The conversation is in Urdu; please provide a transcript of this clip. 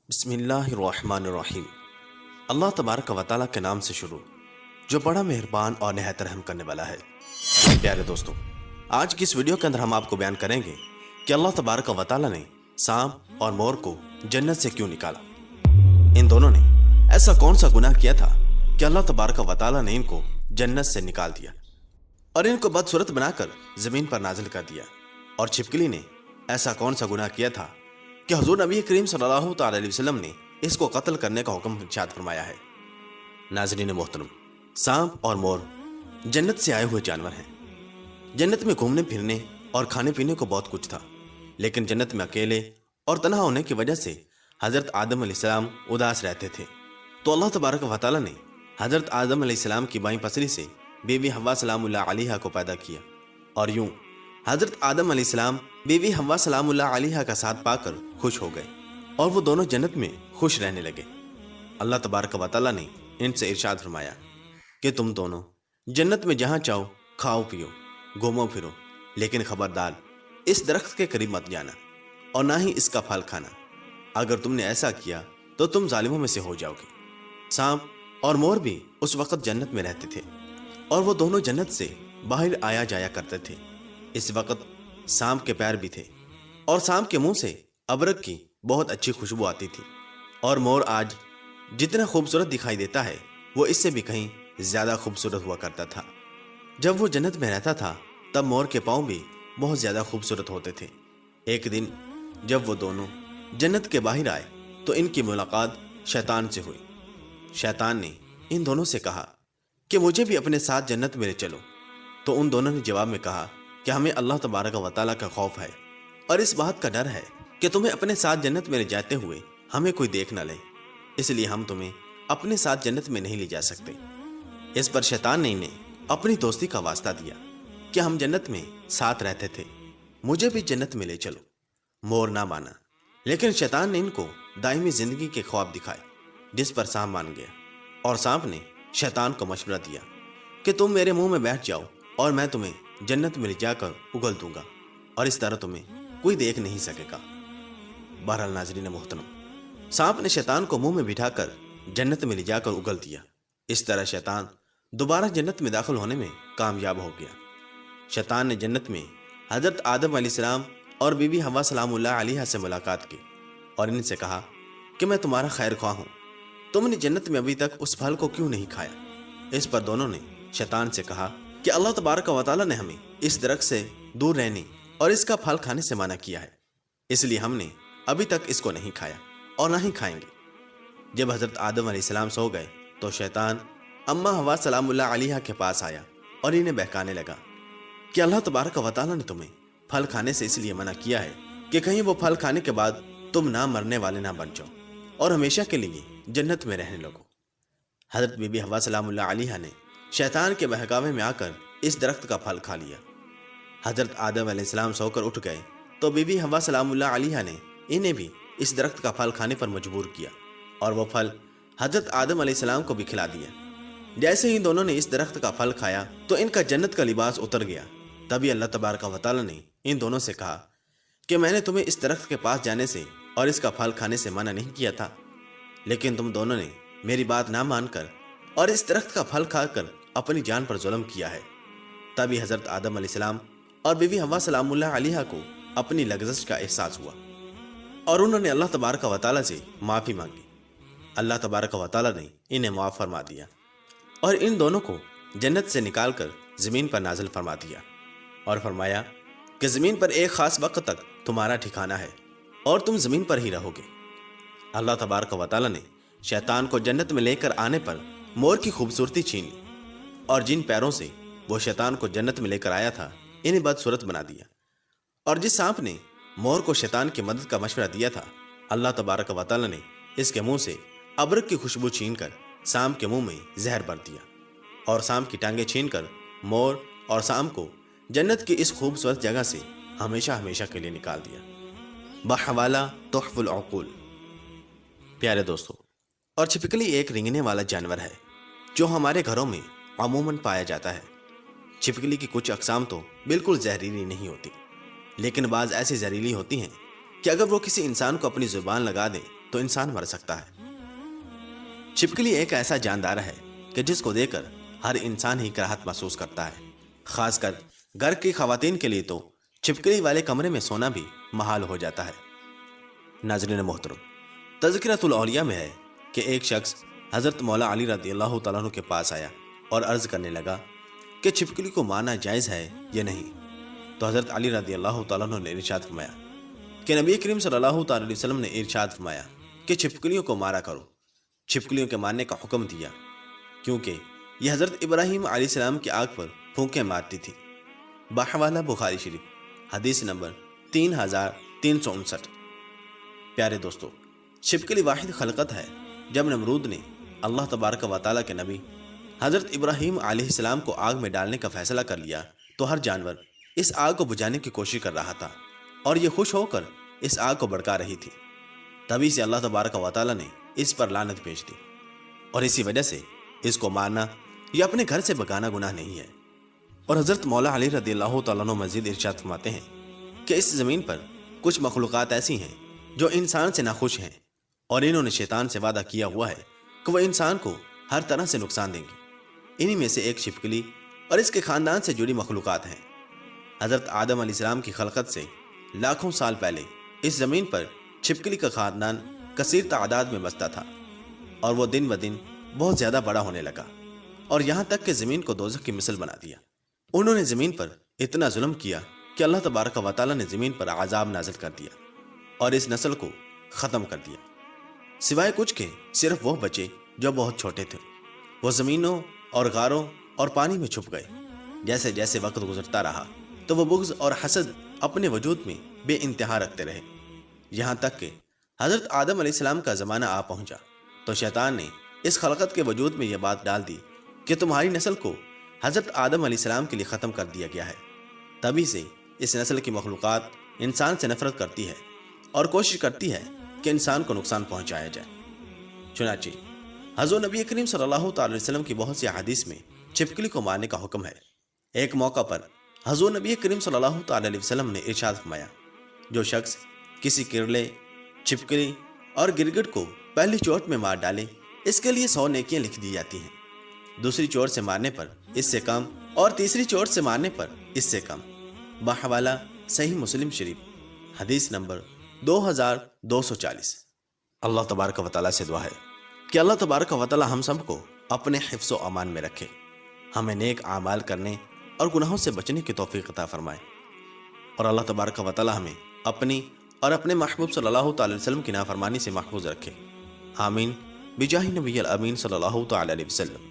بسم اللہ الرحمن الرحیم۔ اللہ تبارک و تعالیٰ کے نام سے شروع جو بڑا مہربان اور نہایت رحم کرنے والا ہے۔ پیارے دوستو، آج کی اس ویڈیو کے اندر ہم آپ کو بیان کریں گے کہ اللہ تبارک و تعالیٰ نے سانپ اور مور کو جنت سے کیوں نکالا۔ ان دونوں نے ایسا کون سا گناہ کیا تھا کہ اللہ تبارک و تعالیٰ نے ان کو جنت سے نکال دیا اور ان کو بدصورت بنا کر زمین پر نازل کر دیا؟ اور چھپکلی نے ایسا کون سا گناہ کیا تھا کہ حضور نبی کریم صلی اللہ تعالی علیہ وسلم نے اس کو قتل کرنے کا حکم ارشاد فرمایا ہے؟ ناظرین محترم، سانپ اور مور جنت سے آئے ہوئے جانور ہیں۔ جنت میں گھومنے پھرنے اور کھانے پینے کو بہت کچھ تھا، لیکن جنت میں اکیلے اور تنہا ہونے کی وجہ سے حضرت آدم علیہ السلام اداس رہتے تھے۔ تو اللہ تبارک و تعالیٰ نے حضرت آدم علیہ السلام کی بائیں پسلی سے بیوی حوا سلام اللہ علیہا کو پیدا کیا، اور یوں حضرت آدم علیہ السلام بیوی حوا سلام اللہ علیہا کا ساتھ پا کر خوش ہو گئے اور وہ دونوں جنت میں خوش رہنے لگے۔ اللہ تبارک و تعالیٰ نے ان سے ارشاد فرمایا کہ تم دونوں جنت میں جہاں چاہو کھاؤ پیو، گھومو پھرو، لیکن خبردار اس درخت کے قریب مت جانا اور نہ ہی اس کا پھل کھانا۔ اگر تم نے ایسا کیا تو تم ظالموں میں سے ہو جاؤ گے۔ سانپ اور مور بھی اس وقت جنت میں رہتے تھے اور وہ دونوں جنت سے باہر آیا جایا کرتے تھے۔ اس وقت سانپ کے پیر بھی تھے اور سانپ کے منہ سے ابرک کی بہت اچھی خوشبو آتی تھی، اور مور آج جتنا خوبصورت دکھائی دیتا ہے وہ اس سے بھی کہیں زیادہ خوبصورت ہوا کرتا تھا۔ جب وہ جنت میں رہتا تھا تب مور کے پاؤں بھی بہت زیادہ خوبصورت ہوتے تھے۔ ایک دن جب وہ دونوں جنت کے باہر آئے تو ان کی ملاقات شیطان سے ہوئی۔ شیطان نے ان دونوں سے کہا کہ مجھے بھی اپنے ساتھ جنت میں لے چلو۔ تو ان دونوں نے جواب میں کہا کہ ہمیں اللہ تبارک و تعالیٰ کا خوف ہے اور اس بات کا ڈر ہے کہ تمہیں اپنے ساتھ جنت میں لے جاتے ہوئے ہمیں کوئی دیکھ نہ لے، اس لیے ہم تمہیں اپنے ساتھ جنت میں نہیں لے جا سکتے۔ اس پر شیطان نے انہیں اپنی دوستی کا واسطہ دیا کہ ہم جنت میں ساتھ رہتے تھے، مجھے بھی جنت میں لے چلو۔ مور نہ مانا، لیکن شیطان نے ان کو دائمی زندگی کے خواب دکھائے، جس پر سانپ مان گیا، اور سانپ نے شیطان کو مشورہ دیا کہ تم میرے منہ میں بیٹھ جاؤ اور میں تمہیں جنت میں لے جا کر اگل دوں گا، اور اس طرح تمہیں کوئی دیکھ نہیں سکے گا۔ بہرحال ناظرین محترم، سانپ نے شیطان کو منہ میں بٹھا کر جنت میں لے جا کر اگل دیا۔ اس طرح شیطان دوبارہ جنت میں داخل ہونے میں کامیاب ہو گیا۔ شیطان نے جنت میں حضرت آدم علیہ السلام اور بی بی حوا سلام اللہ علیہا سے ملاقات کی اور ان سے کہا کہ میں تمہارا خیر خواہ ہوں، تم نے جنت میں ابھی تک اس پھل کو کیوں نہیں کھایا؟ اس پر دونوں نے شیطان سے کہا کہ اللہ تبارک و تعالیٰ نے ہمیں اس درخت سے دور رہنے اور اس کا پھل کھانے سے منع کیا ہے، اس لیے ہم نے ابھی تک اس کو نہیں کھایا اور نہ ہی کھائیں گے۔ جب حضرت آدم علیہ السلام سو گئے تو شیطان اماں حوا سلام اللہ علیہا کے پاس آیا اور انہیں بہکانے لگا کہ اللہ تبارک و تعالیٰ نے تمہیں پھل کھانے سے اس لیے منع کیا ہے کہ کہیں وہ پھل کھانے کے بعد تم نہ مرنے والے نہ بن جاؤ اور ہمیشہ کے لیے جنت میں رہنے لگو۔ حضرت بی بی حوا سلام اللہ علیہا نے شیطان کے بہکاوے میں آ کر اس درخت کا پھل کھا لیا۔ حضرت آدم علیہ السلام سو کر اٹھ گئے تو بی بی حوا سلام اللہ علیہا نے انہیں بھی اس درخت کا پھل کھانے پر مجبور کیا، اور وہ پھل حضرت آدم علیہ السلام کو بھی کھلا دیا۔ جیسے ہی دونوں نے اس درخت کا پھل کھایا تو ان کا جنت کا لباس اتر گیا۔ تبھی اللہ تبارک و تعالیٰ نے ان دونوں سے کہا کہ میں نے تمہیں اس درخت کے پاس جانے سے اور اس کا پھل کھانے سے منع نہیں کیا تھا، لیکن تم دونوں نے میری بات نہ مان کر اور اس درخت کا پھل کھا کر اپنی جان پر ظلم کیا ہے۔ تبھی حضرت آدم علیہ السلام اور بی بی حوا سلام اللہ علیہا کو اپنی لغزش کا احساس ہوا اور انہوں نے اللہ تبارک و تعالیٰ سے معافی مانگی۔ اللہ تبارک و تعالیٰ نے انہیں معاف فرما دیا اور ان دونوں کو جنت سے نکال کر زمین پر نازل فرما دیا اور فرمایا کہ زمین پر ایک خاص وقت تک تمہارا ٹھکانہ ہے اور تم زمین پر ہی رہو گے۔ اللہ تبارک و تعالیٰ نے شیطان کو جنت میں لے کر آنے پر مور کی خوبصورتی چھین لی، اور جن پیروں سے وہ شیطان کو جنت میں لے کر آیا تھا انہیں بدصورت بنا دیا، اور جس سانپ نے مور کو شیطان کی مدد کا مشورہ دیا تھا اللہ تبارک و تعالیٰ نے اس کے منہ سے ابرک کی خوشبو چھین کر سانپ کے منہ میں زہر بھر دیا، اور سانپ کی ٹانگیں چھین کر مور اور سانپ کو جنت کی اس خوبصورت جگہ سے ہمیشہ ہمیشہ کے لیے نکال دیا۔ بحوالہ تحف العقول۔ پیارے دوستو، اور چھپکلی ایک رینگنے والا جانور ہے جو ہمارے گھروں میں عموماً پایا جاتا ہے۔ چھپکلی کی کچھ اقسام تو بالکل زہریلی نہیں ہوتی، لیکن بعض ایسی زہریلی ہوتی ہیں کہ اگر وہ کسی انسان کو اپنی زبان لگا دے تو انسان مر سکتا ہے۔ چھپکلی ایک ایسا جاندار ہے کہ جس کو دیکھ کر ہر انسان ہی کراہت محسوس کرتا ہے۔ خاص کر گھر کی خواتین کے لیے تو چھپکلی والے کمرے میں سونا بھی محال ہو جاتا ہے۔ ناظرین محترم، تذکرۃ الاولیاء میں ہے کہ ایک شخص حضرت مولا علی رضی اللہ تعالیٰ عنہ کے پاس آیا اور عرض کرنے لگا کہ چھپکلی کو مارنا جائز ہے یا نہیں۔ تو حضرت علی رضی اللہ تعالیٰ عنہ نے ارشاد فرمایا کہ نبی کریم صلی اللہ تعالی علیہ وسلم نے ارشاد فرمایا کہ چھپکلیوں کو مارا کرو۔ چھپکلیوں کے مارنے کا حکم دیا کیونکہ یہ حضرت ابراہیم علیہ السلام کی آگ پر پھونکیں مارتی تھی۔ بحوالہ بخاری شریف حدیث نمبر 3359۔ پیارے دوستو، چھپکلی واحد خلقت ہے۔ جب نمرود نے اللہ تبارک و تعالیٰ کے نبی حضرت ابراہیم علیہ السلام کو آگ میں ڈالنے کا فیصلہ کر لیا تو ہر جانور اس آگ کو بجھانے کی کوشش کر رہا تھا اور یہ خوش ہو کر اس آگ کو بھڑکا رہی تھی۔ تبھی سے اللہ تبارک و تعالیٰ نے اس پر لعنت بھیج دی اور اسی وجہ سے اس کو مارنا یا اپنے گھر سے بھگانا گناہ نہیں ہے۔ اور حضرت مولا علی رضی اللہ تعالیٰ عنہ مزید ارشاد فرماتے ہیں کہ اس زمین پر کچھ مخلوقات ایسی ہیں جو انسان سے ناخوش ہیں اور انہوں نے شیطان سے وعدہ کیا ہوا ہے کہ وہ انسان کو ہر طرح سے نقصان دیں گی۔ انہی میں سے ایک چھپکلی اور اس کے خاندان سے جڑی مخلوقات ہیں۔ حضرت آدم علیہ السلام کی خلقت سے لاکھوں سال پہلے اس زمین پر چھپکلی کا خاندان کثیر تعداد میں بستا تھا اور وہ دن بدن بہت زیادہ بڑا ہونے لگا اور یہاں تک کہ زمین کو دوزخ کی مثل بنا دیا۔ انہوں نے زمین پر اتنا ظلم کیا کہ اللہ تبارک و تعالیٰ نے زمین پر عذاب نازل کر دیا اور اس نسل کو ختم کر دیا، سوائے کچھ کے صرف وہ بچے جو بہت چھوٹے تھے۔ وہ زمینوں اور غاروں اور پانی میں چھپ گئے۔ جیسے جیسے وقت گزرتا رہا تو وہ بغض اور حسد اپنے وجود میں بے انتہا رکھتے رہے، یہاں تک کہ حضرت آدم علیہ السلام کا زمانہ آ پہنچا تو شیطان نے اس خلقت کے وجود میں یہ بات ڈال دی کہ تمہاری نسل کو حضرت آدم علیہ السلام کے لیے ختم کر دیا گیا ہے۔ تبھی سے اس نسل کی مخلوقات انسان سے نفرت کرتی ہے اور کوشش کرتی ہے کہ انسان کو نقصان پہنچایا جائے۔ چنانچہ حضور نبی کریم صلی اللہ تعالی علیہ وسلم کی بہت سی احادیث میں چھپکلی کو مارنے کا حکم ہے۔ ایک موقع پر حضور نبی کریم صلی اللہ تعالی علیہ وسلم نے ارشاد فرمایا، جو شخص کسی کرلے، چھپکلی اور گرگٹ کو پہلی چوٹ میں مار ڈالے اس کے لیے 100 نیکیاں لکھ دی جاتی ہیں، دوسری چوٹ سے مارنے پر اس سے کم اور تیسری چوٹ سے مارنے پر اس سے کم۔ بحوالہ صحیح مسلم شریف حدیث نمبر 2240۔ اللہ تبارک و تعالیٰ سے دعا ہے کہ اللہ تبارک و تعالیٰ ہم سب کو اپنے حفظ و امان میں رکھے، ہمیں نیک اعمال کرنے اور گناہوں سے بچنے کی توفیق عطا فرمائے، اور اللہ تبارک و تعالیٰ ہمیں اپنی اور اپنے محبوب صلی اللہ تعالی علیہ وسلم کی نافرمانی سے محفوظ رکھے۔ آمین بجاہ نبی الامین صلی اللہ تعالی علیہ وسلم۔